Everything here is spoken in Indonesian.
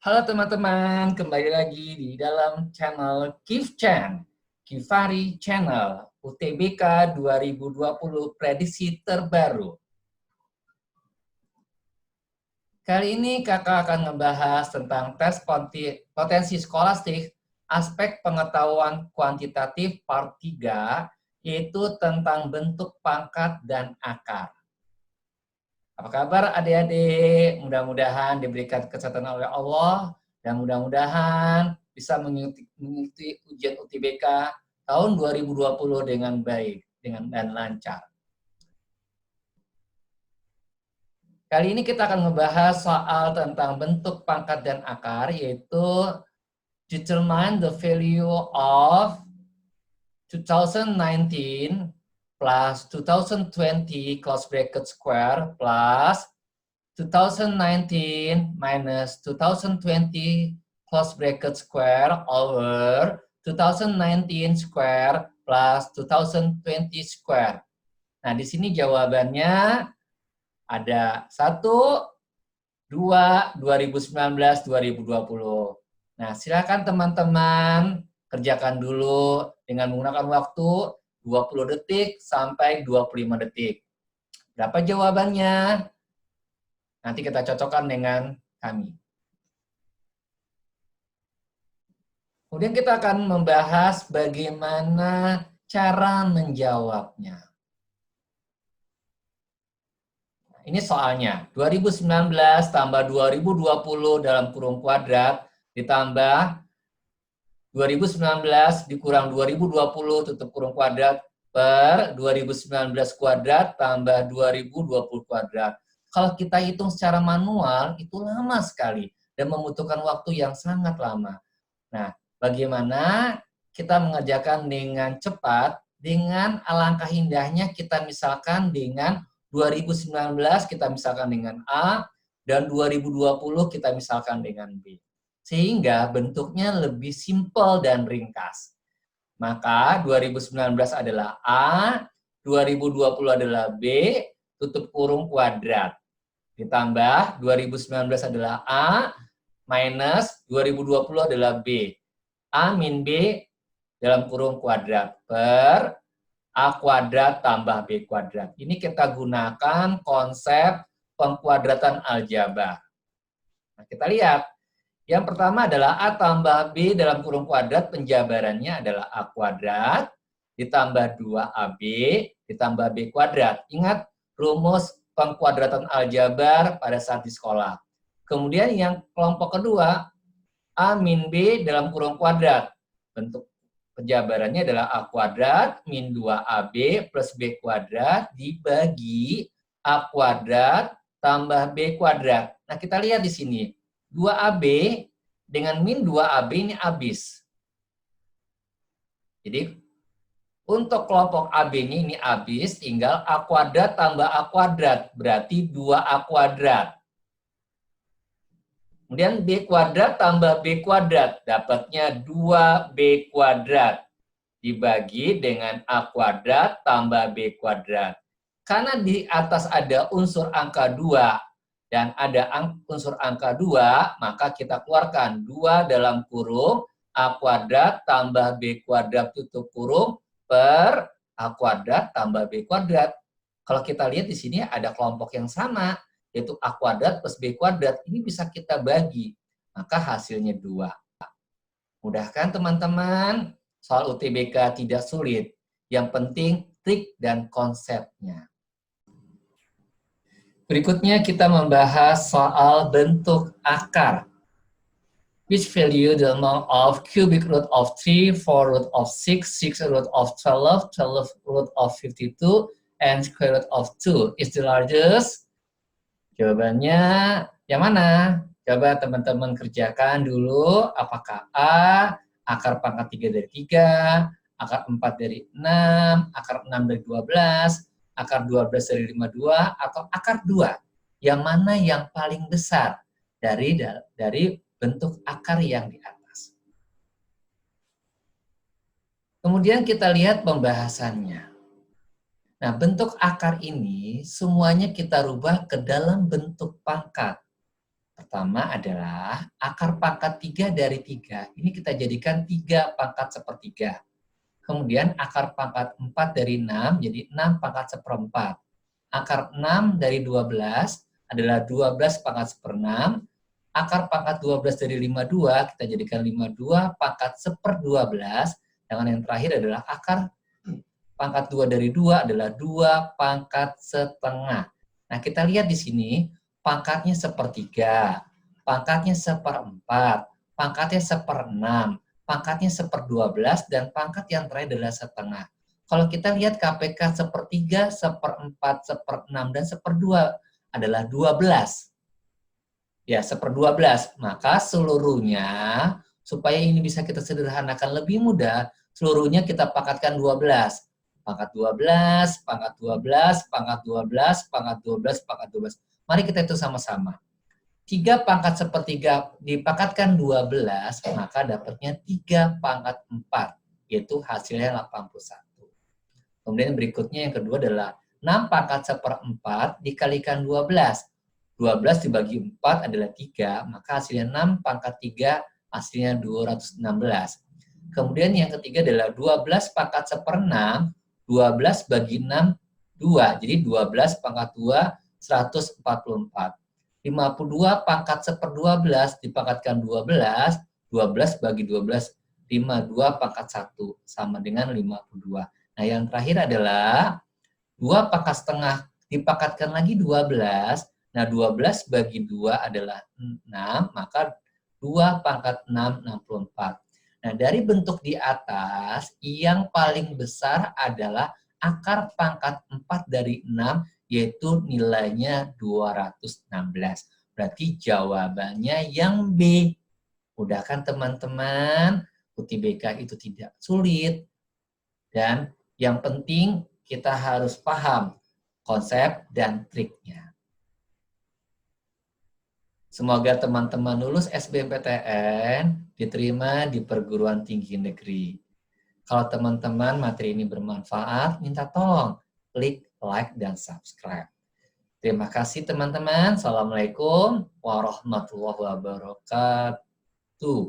Halo teman-teman, kembali lagi di dalam channel Kifchan, Kifari Channel, UTBK 2020 prediksi terbaru. Kali ini kakak akan membahas tentang tes potensi skolastik, aspek pengetahuan kuantitatif part 3, yaitu tentang bentuk pangkat dan akar. Apa kabar adik-adik? Mudah-mudahan diberikan kesehatan oleh Allah dan mudah-mudahan bisa mengikuti ujian UTBK tahun 2020 dengan baik dan lancar. Kali ini kita akan membahas soal tentang bentuk pangkat dan akar, yaitu determine the value of 2019 plus 2020 close bracket square plus 2019 minus 2020 close bracket square over 2019 square plus 2020 square. Nah, di sini jawabannya ada 1, 2, 2019, 2020. Nah, silakan teman-teman kerjakan dulu dengan menggunakan waktu 20 detik sampai 25 detik. Berapa jawabannya? Nanti kita cocokkan dengan kami. Kemudian kita akan membahas bagaimana cara menjawabnya. Ini soalnya, 2019 tambah 2020 dalam kurung kuadrat ditambah 2019 dikurang 2020 tutup kurung kuadrat per 2019 kuadrat tambah 2020 kuadrat. Kalau kita hitung secara manual, itu lama sekali dan membutuhkan waktu yang sangat lama. Nah, bagaimana kita mengerjakan dengan cepat, dengan alangkah indahnya kita misalkan dengan 2019 kita misalkan dengan A, dan 2020 kita misalkan dengan B. Sehingga bentuknya lebih simpel dan ringkas. Maka 2019 adalah A, 2020 adalah B, tutup kurung kuadrat. Ditambah 2019 adalah A, minus 2020 adalah B. A min B dalam kurung kuadrat per A kuadrat tambah B kuadrat. Ini kita gunakan konsep pengkuadratan aljabar. Nah, kita lihat. Yang pertama adalah A tambah B dalam kurung kuadrat, penjabarannya adalah A kuadrat, ditambah 2AB, ditambah B kuadrat. Ingat rumus pengkuadratan aljabar pada saat di sekolah. Kemudian yang kelompok kedua, A min B dalam kurung kuadrat. Bentuk penjabarannya adalah A kuadrat min 2AB plus B kuadrat dibagi A kuadrat tambah B kuadrat. Nah, kita lihat di sini. 2AB dengan min 2AB ini habis. Jadi, untuk kelompok AB ini habis, tinggal A kuadrat tambah A kuadrat. Berarti 2A kuadrat. Kemudian B kuadrat tambah B kuadrat. Dapatnya 2B kuadrat. Dibagi dengan A kuadrat tambah B kuadrat. Karena di atas ada unsur angka 2 dan ada unsur angka 2, maka kita keluarkan 2 dalam kurung A kuadrat tambah B kuadrat tutup kurung per A kuadrat tambah B kuadrat. Kalau kita lihat di sini ada kelompok yang sama, yaitu A kuadrat plus B kuadrat. Ini bisa kita bagi, maka hasilnya 2. Mudah kan teman-teman? Soal UTBK tidak sulit. Yang penting trik dan konsepnya. Berikutnya kita membahas soal bentuk akar. Which value the amount of cubic root of 3, 4 root of 6, 6 root of 12, 12 root of 52, and square root of 2 is the largest? Jawabannya yang mana? Coba teman-teman kerjakan dulu. Apakah A, akar pangkat 3 dari 3, akar 4 dari 6, akar 6 dari 12, akar 12 dari 52, atau akar 2. Yang mana yang paling besar dari bentuk akar yang di atas. Kemudian kita lihat pembahasannya. Nah, bentuk akar ini semuanya kita rubah ke dalam bentuk pangkat. Pertama adalah akar pangkat 3 dari 3. Ini kita jadikan 3 pangkat sepertiga. Kemudian akar pangkat 4 dari 6 jadi 6 pangkat seperempat. Akar 6 dari 12 adalah 12 pangkat seperenam. Akar pangkat 12 dari 52 kita jadikan 52 pangkat seperdua-belas. Dengan yang terakhir adalah akar pangkat 2 dari 2 adalah 2 pangkat setengah. Nah, kita lihat di sini pangkatnya sepertiga, pangkatnya seperempat, pangkatnya seperenam, pangkatnya seperdua-belas, dan pangkat yang terakhir adalah setengah. Kalau kita lihat KPK sepertiga, seperempat, seperenam, dan seperdua adalah 12. Ya, seperdua-belas. Maka seluruhnya, supaya ini bisa kita sederhanakan lebih mudah, seluruhnya kita pangkatkan 12. Pangkat 12, pangkat 12, pangkat 12, pangkat 12, pangkat 12. Mari kita itu sama-sama. 3 pangkat sepertiga dipangkatkan 12, maka dapatnya 3 pangkat 4, yaitu hasilnya 81. Kemudian berikutnya yang kedua adalah 6 pangkat seperempat dikalikan 12. 12 dibagi 4 adalah 3, maka hasilnya 6 pangkat 3, hasilnya 216. Kemudian yang ketiga adalah 12 pangkat seperenam, 12 bagi 6, 2. Jadi 12 pangkat 2, 144. 52 pangkat seperdua-belas dipangkatkan 12, 12 bagi 12, 52 pangkat 1, sama dengan 52. Nah, yang terakhir adalah 2 pangkat setengah dipangkatkan lagi 12. Nah, 12 bagi 2 adalah 6, maka 2 pangkat 6, 64. Nah, dari bentuk di atas, yang paling besar adalah akar pangkat 4 dari 6, yaitu nilainya 216. Berarti jawabannya yang B. Udah kan teman-teman? UTBK itu tidak sulit. Dan yang penting kita harus paham konsep dan triknya. Semoga teman-teman lulus SBMPTN diterima di perguruan tinggi negeri. Kalau teman-teman materi ini bermanfaat, minta tolong klik like dan subscribe. Terima kasih teman-teman. Assalamualaikum warahmatullahi wabarakatuh.